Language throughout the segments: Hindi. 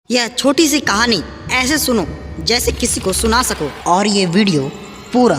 यह छोटी सी कहानी ऐसे सुनो जैसे किसी को सुना सको, और ये वीडियो पूरा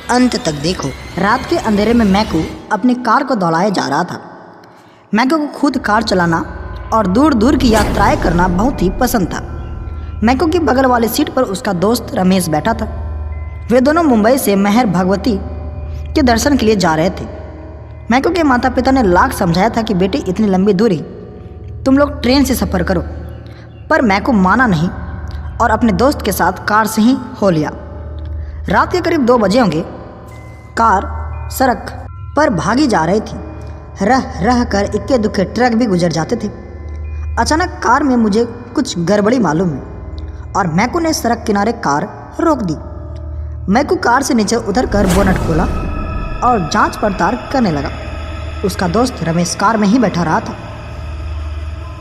अंत तक देखो। रात के अंधेरे में मैकू अपनी कार को दौड़ाए जा रहा था। मैकू को खुद कार चलाना और दूर दूर की यात्राएं करना बहुत ही पसंद था। मैकू की बगल वाली सीट पर उसका दोस्त रमेश बैठा था। वे दोनों मुंबई से महर भगवती के दर्शन के लिए जा रहे थे। मैकू के माता पिता ने लाख समझाया था कि बेटे इतनी लंबी दूरी तुम लोग ट्रेन से सफ़र करो, पर मैकू माना नहीं और अपने दोस्त के साथ कार से ही हो लिया। रात के करीब 2 बजे होंगे। कार सड़क पर भागी जा रही थी। रह रह कर इक्के दुक्के ट्रक भी गुजर जाते थे। अचानक कार में मुझे कुछ गड़बड़ी मालूम हुई और मैकू ने सड़क किनारे कार रोक दी। मैकू कार से नीचे उतर कर बोनट खोला और जांच पड़ताल करने लगा। उसका दोस्त रमेश कार में ही बैठा रहा था।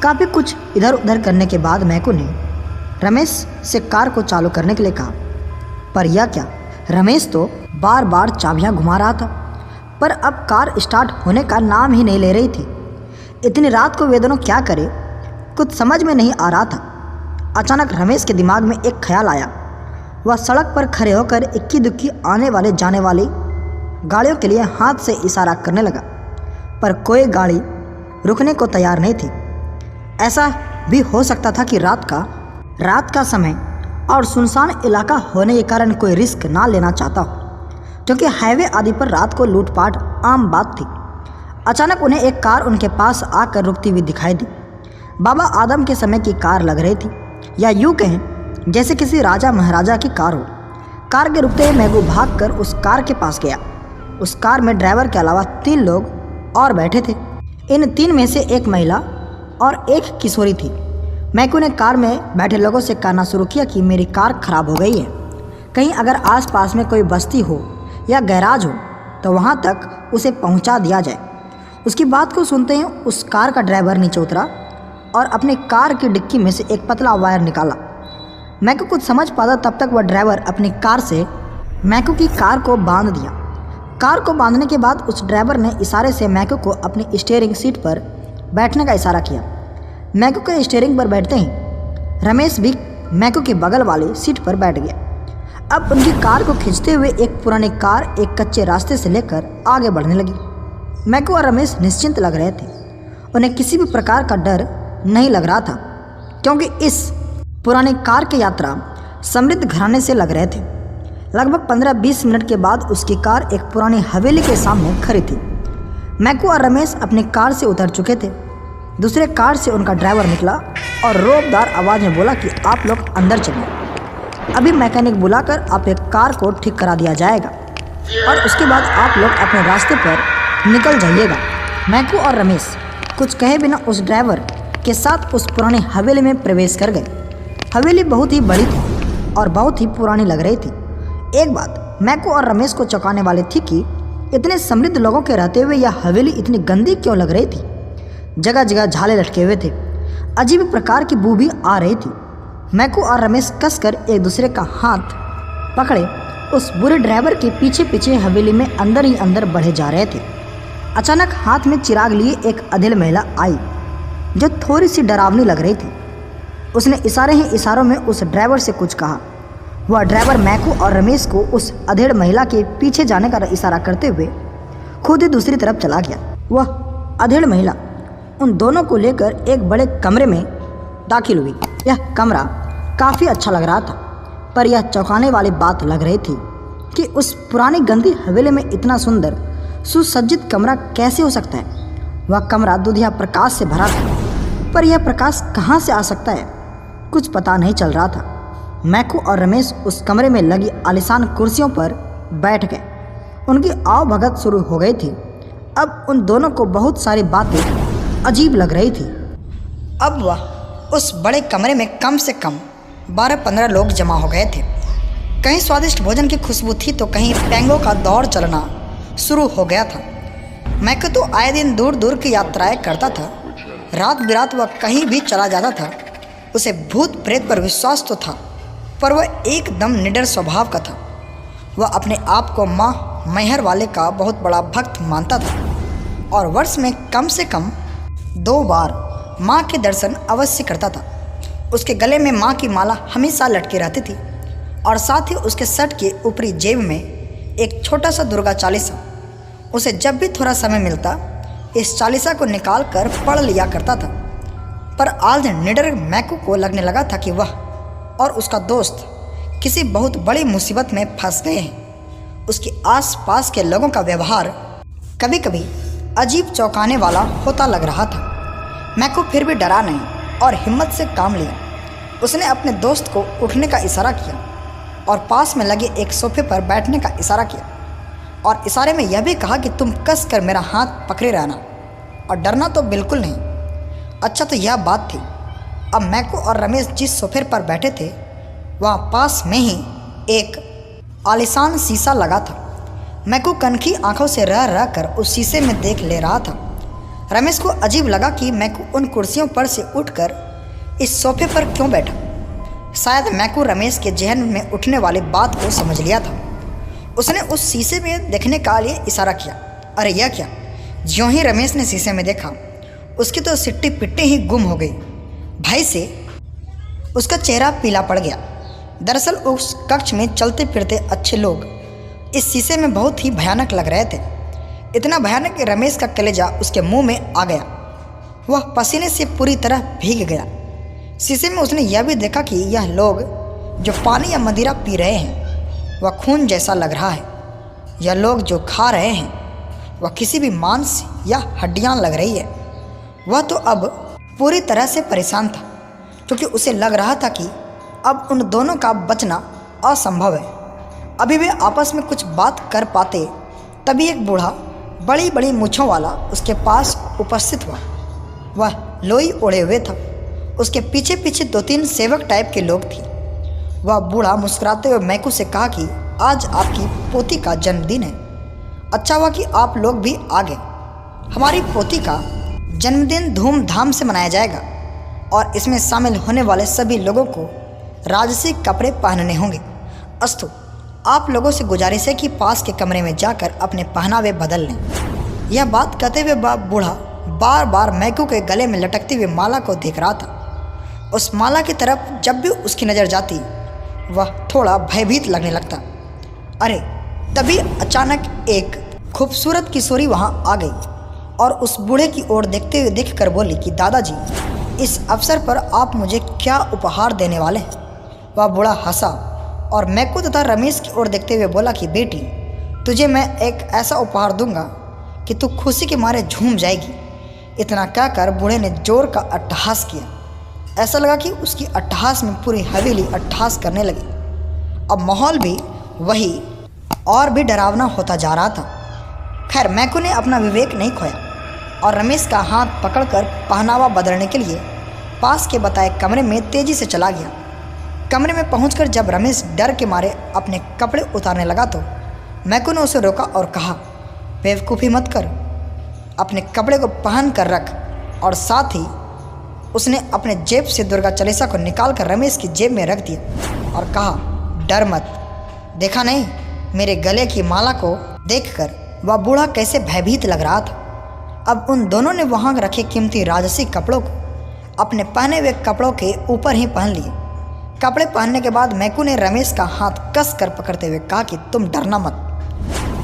काफ़ी कुछ इधर उधर करने के बाद मैकू ने रमेश से कार को चालू करने के लिए कहा, पर यह क्या, रमेश तो बार बार चाबियां घुमा रहा था, पर अब कार स्टार्ट होने का नाम ही नहीं ले रही थी। इतनी रात को वे दोनों क्या करे, कुछ समझ में नहीं आ रहा था। अचानक रमेश के दिमाग में एक ख्याल आया। वह सड़क पर खड़े होकर इक्की दुक्की आने वाले जाने वाली गाड़ियों के लिए हाथ से इशारा करने लगा, पर कोई गाड़ी रुकने को तैयार नहीं थी। ऐसा भी हो सकता था कि रात का समय और सुनसान इलाका होने के कारण कोई रिस्क ना लेना चाहता हो, क्योंकि हाईवे आदि पर रात को लूटपाट आम बात थी। अचानक उन्हें एक कार उनके पास आकर रुकती हुई दिखाई दी। बाबा आदम के समय की कार लग रही थी, या यूँ कहें जैसे किसी राजा महाराजा की कार हो। कार के रुकते ही मैकू भाग कर उस कार के पास गया। उस कार में ड्राइवर के अलावा 3 लोग और बैठे थे। इन 3 में से एक महिला और एक किशोरी थी। मैकू ने कार में बैठे लोगों से कहना शुरू किया कि मेरी कार खराब हो गई है, कहीं अगर आसपास में कोई बस्ती हो या गैराज हो तो वहां तक उसे पहुंचा दिया जाए। उसकी बात को सुनते ही उस कार का ड्राइवर नीचे उतरा और अपने कार की डिक्की में से एक पतला वायर निकाला। मैकू कुछ समझ पाता तब तक वह ड्राइवर अपनी कार से मैकू की कार को बांध दिया। कार को बांधने के बाद उस ड्राइवर ने इशारे से मैकू को अपनी स्टीयरिंग सीट पर बैठने का इशारा किया। मैकू के स्टीयरिंग पर बैठते ही रमेश भी मैकू के बगल वाली सीट पर बैठ गया। अब उनकी कार को खींचते हुए एक पुरानी कार एक कच्चे रास्ते से लेकर आगे बढ़ने लगी। मैकू और रमेश निश्चिंत लग रहे थे। उन्हें किसी भी प्रकार का डर नहीं लग रहा था, क्योंकि इस पुरानी कार की यात्रा समृद्ध घराने से लग रहे थे। लगभग 15-20 मिनट के बाद उसकी कार एक पुरानी हवेली के सामने खड़ी थी। मैकू और रमेश अपनी कार से उतर चुके थे। दूसरे कार से उनका ड्राइवर निकला और रोबदार आवाज़ में बोला कि आप लोग अंदर चलिए, अभी मैकेनिक बुलाकर आपके कार को ठीक करा दिया जाएगा और उसके बाद आप लोग अपने रास्ते पर निकल जाइएगा। मैकू और रमेश कुछ कहे बिना उस ड्राइवर के साथ उस पुरानी हवेली में प्रवेश कर गए। हवेली बहुत ही बड़ी थी और बहुत ही पुरानी लग रही थी। एक बात मैकू और रमेश को चौंकाने वाली थी कि इतने समृद्ध लोगों के रहते हुए यह हवेली इतनी गंदी क्यों लग रही थी। जगह जगह झाले लटके हुए थे। अजीब प्रकार की बू भी आ रही थी। मैकू और रमेश कसकर एक दूसरे का हाथ पकड़े उस बुरे ड्राइवर के पीछे पीछे हवेली में अंदर ही अंदर बढ़े जा रहे थे। अचानक हाथ में चिराग लिए एक अधेड़ महिला आई, जो थोड़ी सी डरावनी लग रही थी। उसने इशारे ही इशारों में उस ड्राइवर से कुछ कहा। वह ड्राइवर मैकू और रमेश को उस अधेड़ महिला के पीछे जाने का इशारा करते हुए खुद ही दूसरी तरफ चला गया। वह अधेड़ महिला उन दोनों को लेकर एक बड़े कमरे में दाखिल हुई। यह कमरा काफ़ी अच्छा लग रहा था, पर यह चौंकाने वाली बात लग रही थी कि उस पुरानी गंदी हवेली में इतना सुंदर सुसज्जित कमरा कैसे हो सकता है। वह कमरा दुधिया प्रकाश से भरा था, पर यह प्रकाश कहाँ से आ सकता है, कुछ पता नहीं चल रहा था। मैकू और रमेश उस कमरे में लगी आलीशान कुर्सियों पर बैठ गए। उनकी आवभगत शुरू हो गई थी। अब उन दोनों को बहुत सारी बातें अजीब लग रही थी। अब वह उस बड़े कमरे में कम से कम 12-15 लोग जमा हो गए थे। कहीं स्वादिष्ट भोजन की खुशबू थी तो कहीं पैंगों का दौर चलना शुरू हो गया था। मैकू तो आए दिन दूर दूर की यात्राएं करता था। रात बिरात वह कहीं भी चला जाता था। उसे भूत प्रेत पर विश्वास तो था, पर वह एकदम निडर स्वभाव का था। वह अपने आप को माँ मैहर वाले का बहुत बड़ा भक्त मानता था और वर्ष में कम से कम 2 बार माँ के दर्शन अवश्य करता था। उसके गले में माँ की माला हमेशा लटके रहती थी और साथ ही उसके शर्ट के ऊपरी जेब में एक छोटा सा दुर्गा चालीसा। उसे जब भी थोड़ा समय मिलता इस चालीसा को निकाल कर पढ़ लिया करता था। पर आज निडर मैकू को लगने लगा था कि वह और उसका दोस्त किसी बहुत बड़ी मुसीबत में फंस गए हैं। उसके आसपास के लोगों का व्यवहार कभी कभी अजीब चौंकाने वाला होता लग रहा था। मैकू फिर भी डरा नहीं और हिम्मत से काम लिया। उसने अपने दोस्त को उठने का इशारा किया और पास में लगे एक सोफे पर बैठने का इशारा किया और इशारे में यह भी कहा कि तुम कस कर मेरा हाथ पकड़े रहना और डरना तो बिल्कुल नहीं। अच्छा तो यह बात थी, अब मैकू और रमेश जिस सोफे पर बैठे थे वहाँ पास में ही एक आलीशान शीशा लगा था। मैकू कनखी आंखों से रह रह कर उस शीशे में देख ले रहा था। रमेश को अजीब लगा कि मैकू उन कुर्सियों पर से उठकर इस सोफे पर क्यों बैठा। शायद मैकू रमेश के जहन में उठने वाली बात को समझ लिया था। उसने उस शीशे में देखने का लिए इशारा किया। अरे यह क्या! ज्यों ही रमेश ने शीशे में देखा उसकी तो सिट्टी पिट्टी ही गुम हो गई। भय से उसका चेहरा पीला पड़ गया। दरअसल उस कक्ष में चलते फिरते अच्छे लोग इस शीशे में बहुत ही भयानक लग रहे थे। इतना भयानक कि रमेश का कलेजा उसके मुंह में आ गया। वह पसीने से पूरी तरह भीग गया। शीशे में उसने यह भी देखा कि यह लोग जो पानी या मदिरा पी रहे हैं वह खून जैसा लग रहा है। यह लोग जो खा रहे हैं वह किसी भी मांस या हड्डियां लग रही है। वह तो अब पूरी तरह से परेशान था क्योंकि उसे लग रहा था कि अब उन दोनों का बचना असंभव है। अभी वे आपस में कुछ बात कर पाते तभी एक बूढ़ा बड़ी बड़ी मूँछों वाला उसके पास उपस्थित हुआ। वह लोई ओढ़े हुए था। उसके पीछे पीछे 2-3 सेवक टाइप के लोग थे। वह बूढ़ा मुस्कुराते हुए मैकू से कहा कि आज आपकी पोती का जन्मदिन है। अच्छा हुआ कि आप लोग भी आ गए। हमारी पोती का जन्मदिन धूमधाम से मनाया जाएगा और इसमें शामिल होने वाले सभी लोगों को राजसी कपड़े पहनने होंगे। अस्तु, आप लोगों से गुजारिश है कि पास के कमरे में जाकर अपने पहनावे बदल लें। यह बात कहते हुए बूढ़ा बार बार मैकू के गले में लटकती हुई माला को देख रहा था। उस माला की तरफ जब भी उसकी नज़र जाती वह थोड़ा भयभीत लगने लगता। अरे तभी अचानक एक खूबसूरत किशोरी वहाँ आ गई और उस बूढ़े की ओर देखते हुए देखकर बोली कि दादाजी, इस अवसर पर आप मुझे क्या उपहार देने वाले हैं? वह बूढ़ा हंसा और मैकू तथा रमेश की ओर देखते हुए बोला कि बेटी, तुझे मैं एक ऐसा उपहार दूंगा कि तू खुशी के मारे झूम जाएगी। इतना कहकर बूढ़े ने जोर का अट्टहास किया। ऐसा लगा कि उसकी अट्टहास में पूरी हवेली अट्टहास करने लगी। अब माहौल भी वही और भी डरावना होता जा रहा था। खैर मैकू ने अपना विवेक नहीं खोया और रमेश का हाथ पकड़कर पहनावा बदलने के लिए पास के बताए कमरे में तेजी से चला गया। कमरे में पहुंचकर जब रमेश डर के मारे अपने कपड़े उतारने लगा तो मैकू ने उसे रोका और कहा, बेवकूफ़ी मत कर, अपने कपड़े को पहन कर रख। और साथ ही उसने अपने जेब से दुर्गा चालीसा को निकाल कर रमेश की जेब में रख दिया और कहा, डर मत। देखा नहीं, मेरे गले की माला को देखकर वह बूढ़ा कैसे भयभीत लग रहा था। अब उन दोनों ने वहाँ रखे कीमती राजसी कपड़ों को अपने पहने हुए कपड़ों के ऊपर ही पहन लिए। कपड़े पहनने के बाद मैकू ने रमेश का हाथ कस कर पकड़ते हुए कहा कि तुम डरना मत,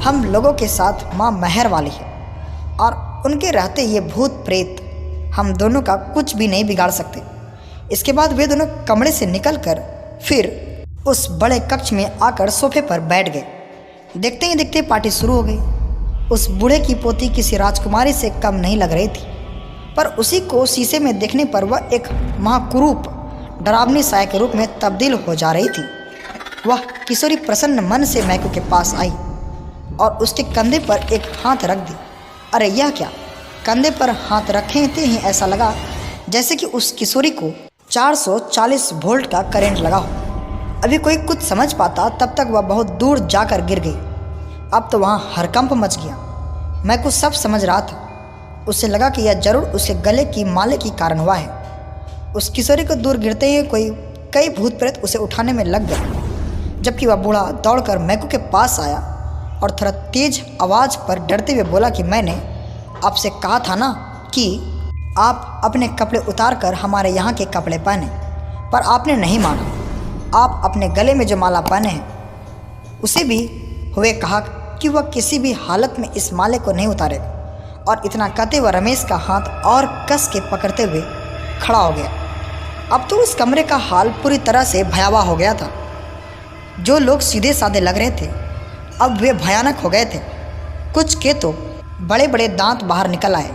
हम लोगों के साथ माँ मेहर वाली है और उनके रहते ये भूत प्रेत हम दोनों का कुछ भी नहीं बिगाड़ सकते। इसके बाद वे दोनों कमरे से निकलकर फिर उस बड़े कक्ष में आकर सोफे पर बैठ गए। देखते ही देखते पार्टी शुरू हो गई। उस बूढ़े की पोती किसी राजकुमारी से कम नहीं लग रही थी, पर उसी को शीशे में देखने पर वह एक महाकुरूप डरावनी साया के रूप में तब्दील हो जा रही थी। वह किशोरी प्रसन्न मन से मैकू के पास आई और उसके कंधे पर एक हाथ रख दी। अरे यह क्या! कंधे पर हाथ रखते ही ऐसा लगा जैसे कि उस किशोरी को 440 वोल्ट का करंट लगा हो। अभी कोई कुछ समझ पाता तब तक वह बहुत दूर जाकर गिर गई। अब तो वहाँ हड़कंप मच गया। मैकू सब समझ रहा था। उसे लगा कि यह जरूर उसके गले की माले की कारण हुआ है। उस किशोरी को दूर गिरते ही कई भूत प्रेत उसे उठाने में लग गए, जबकि वह बूढ़ा दौड़कर मैकू के पास आया और थोड़ा तेज आवाज़ पर डरते हुए बोला कि मैंने आपसे कहा था ना कि आप अपने कपड़े उतार कर हमारे यहाँ के कपड़े पहने। पर आपने नहीं माना। आप अपने गले में जो माला पहने हैं उसे भी हुए कहा कि वह किसी भी हालत में इस माले को नहीं उतारेगा। और इतना कहते हुए रमेश का हाथ और कस के पकड़ते हुए खड़ा हो गया। अब तो उस कमरे का हाल पूरी तरह से भयावह हो गया था। जो लोग सीधे साधे लग रहे थे अब वे भयानक हो गए थे। कुछ के तो बड़े बड़े दांत बाहर निकल आए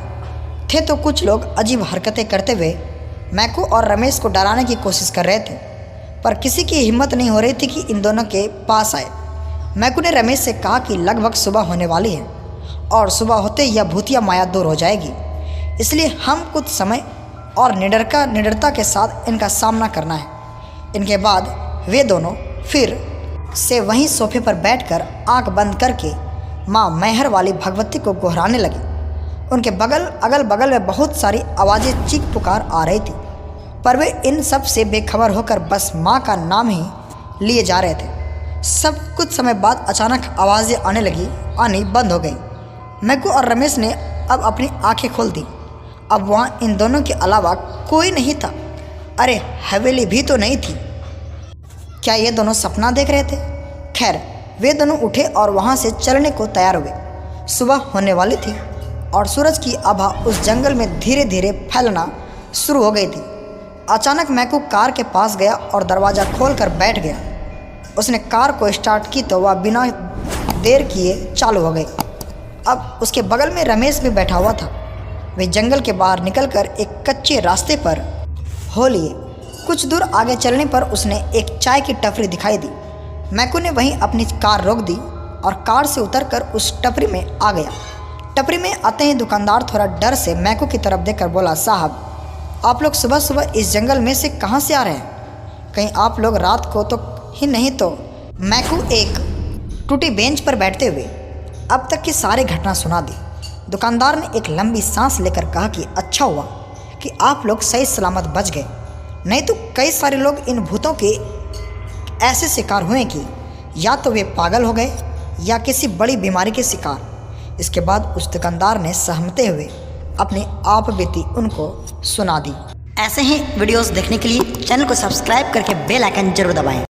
थे, तो कुछ लोग अजीब हरकतें करते हुए मैकू और रमेश को डराने की कोशिश कर रहे थे, पर किसी की हिम्मत नहीं हो रही थी कि इन दोनों के पास आए। मैकू ने रमेश से कहा कि लगभग सुबह होने वाली है और सुबह होते ही यह भूतिया माया दूर हो जाएगी, इसलिए हम कुछ समय और निडरता के साथ इनका सामना करना है। इनके बाद वे दोनों फिर से वहीं सोफे पर बैठकर आंख बंद करके माँ मैहर वाली भगवती को गोहराने लगी। उनके अगल बगल में बहुत सारी आवाज़ें चीख पुकार आ रही थी, पर वे इन सब से बेखबर होकर बस माँ का नाम ही लिए जा रहे थे। सब कुछ समय बाद अचानक आवाज़ें आनी बंद हो गई। मैकू और रमेश ने अब अपनी आंखें खोल दी। अब वहाँ इन दोनों के अलावा कोई नहीं था। अरे हवेली भी तो नहीं थी। क्या ये दोनों सपना देख रहे थे? खैर, वे दोनों उठे और वहाँ से चलने को तैयार हुए। सुबह होने वाली थी और सूरज की आभा उस जंगल में धीरे धीरे फैलना शुरू हो गई थी। अचानक मैकू कार के पास गया और दरवाज़ा खोलकर बैठ गया। उसने कार को स्टार्ट की तो वह बिना देर किए चालू हो गई। अब उसके बगल में रमेश भी बैठा हुआ था। वे जंगल के बाहर निकलकर एक कच्चे रास्ते पर हो लिए। कुछ दूर आगे चलने पर उसने एक चाय की टपरी दिखाई दी। मैकू ने वहीं अपनी कार रोक दी और कार से उतरकर उस टपरी में आ गया। टपरी में आते ही दुकानदार थोड़ा डर से मैकू की तरफ देखकर बोला, साहब, आप लोग सुबह सुबह इस जंगल में से कहाँ से आ रहे हैं? कहीं आप लोग रात को तो ही नहीं? तो मैकू एक टूटी बेंच पर बैठते हुए अब तक की सारी घटना सुना दी। दुकानदार ने एक लंबी सांस लेकर कहा कि अच्छा हुआ कि आप लोग सही सलामत बच गए, नहीं तो कई सारे लोग इन भूतों के ऐसे शिकार हुए कि या तो वे पागल हो गए या किसी बड़ी बीमारी के शिकार। इसके बाद उस दुकानदार ने सहमते हुए अपनी आप बीती उनको सुना दी। ऐसे ही वीडियोस देखने के लिए चैनल को सब्सक्राइब करके बेल आइकन जरूर दबाएं।